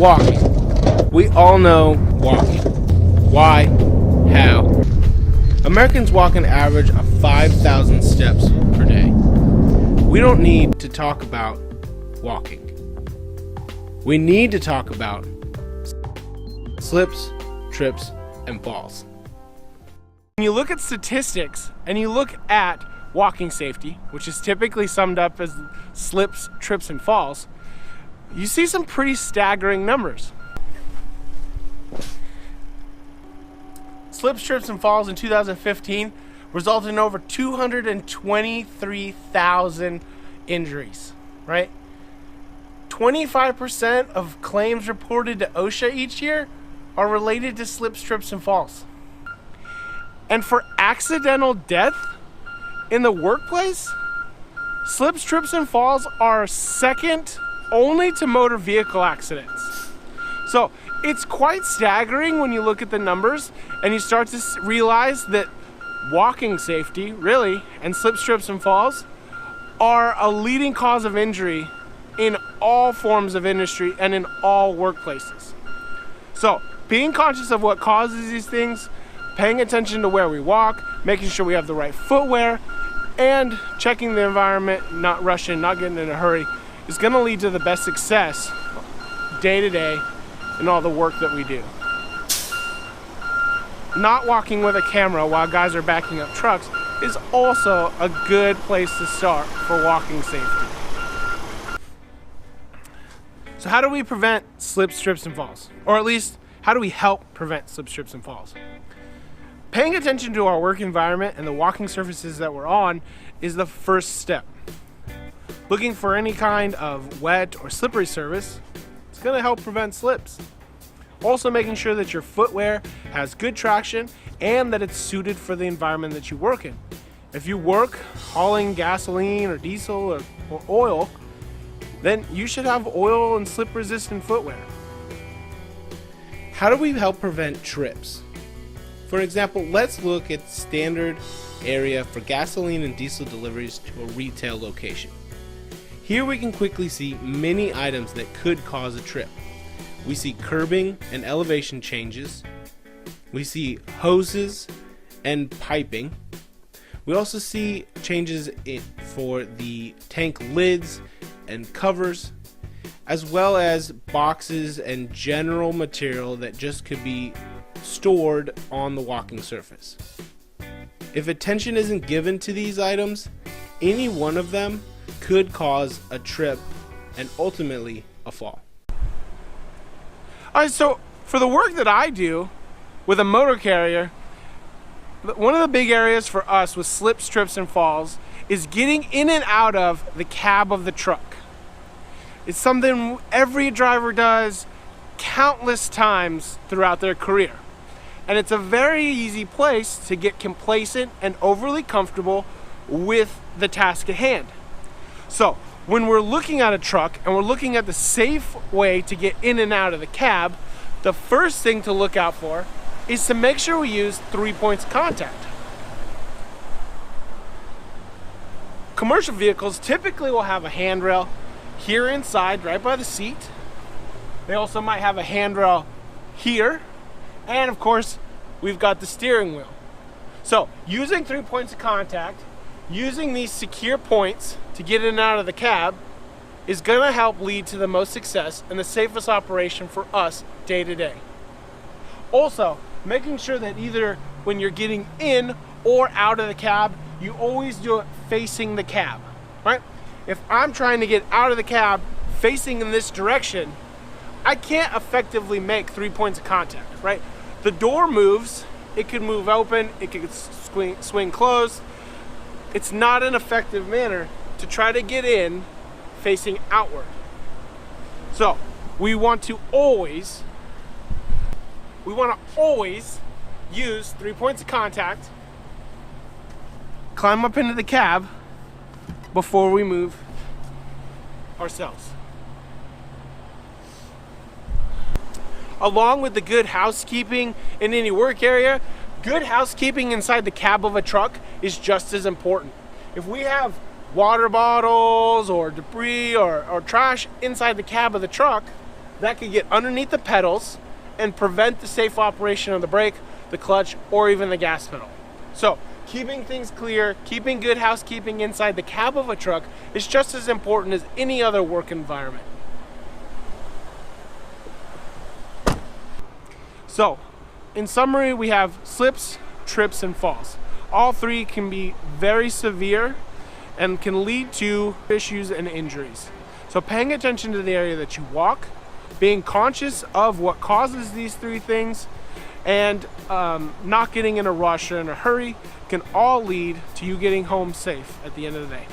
Walking. We all know walking. Why? How? Americans walk an average of 5,000 steps per day. We don't need to talk about walking. We need to talk about slips, trips, and falls. When you look at statistics and you look at walking safety, which is typically summed up as slips, trips, and falls, you see some pretty staggering numbers. Slips, trips, and falls in 2015 resulted in over 223,000 injuries, right? 25% of claims reported to OSHA each year are related to slips, trips, and falls. And for accidental death in the workplace, slips, trips, and falls are second only to motor vehicle accidents. So it's quite staggering when you look at the numbers and you start to realize that walking safety, really, and slips, trips, and falls are a leading cause of injury in all forms of industry and in all workplaces. So being conscious of what causes these things, paying attention to where we walk, making sure we have the right footwear, and checking the environment, not rushing, not getting in a hurry, is going to lead to the best success day to day in all the work that we do. Not walking with a camera while guys are backing up trucks is also a good place to start for walking safety. So how do we prevent slips, trips, and falls? Or at least, how do we help prevent slips, trips, and falls? Paying attention to our work environment and the walking surfaces that we're on is the first step. Looking for any kind of wet or slippery surface is going to help prevent slips. Also making sure that your footwear has good traction and that it's suited for the environment that you work in. If you work hauling gasoline or diesel or oil, then you should have oil and slip resistant footwear. How do we help prevent trips? For example, let's look at standard area for gasoline and diesel deliveries to a retail location. Here we can quickly see many items that could cause a trip. We see curbing and elevation changes. We see hoses and piping. We also see changes for the tank lids and covers, as well as boxes and general material that just could be stored on the walking surface. If attention isn't given to these items, any one of them could cause a trip and ultimately a fall. Alright, so for the work that I do with a motor carrier, one of the big areas for us with slips, trips, and falls is getting in and out of the cab of the truck. It's something every driver does countless times throughout their career. And it's a very easy place to get complacent and overly comfortable with the task at hand. So when we're looking at a truck and we're looking at the safe way to get in and out of the cab, the first thing to look out for is to make sure we use 3 points of contact. Commercial vehicles typically will have a handrail here inside, right by the seat. They also might have a handrail here, and of course, we've got the steering wheel. So using 3 points of contact, using these secure points to get in and out of the cab is going to help lead to the most success and the safest operation for us day to day. Also, making sure that either when you're getting in or out of the cab, you always do it facing the cab, right? If I'm trying to get out of the cab facing in this direction, I can't effectively make 3 points of contact, right? The door moves, it could move open, it could swing closed. It's not an effective manner to try to get in facing outward. So we want to always use 3 points of contact, climb up into the cab before we move ourselves. Along with the good housekeeping in any work area, good housekeeping inside the cab of a truck is just as important. If we have water bottles or debris or trash inside the cab of the truck, that could get underneath the pedals and prevent the safe operation of the brake, the clutch, or even the gas pedal. So keeping things clear, keeping good housekeeping inside the cab of a truck is just as important as any other work environment. So, in summary, we have slips, trips, and falls. All three can be very severe and can lead to issues and injuries. So paying attention to the area that you walk, being conscious of what causes these three things, and not getting in a rush or in a hurry can all lead to you getting home safe at the end of the day.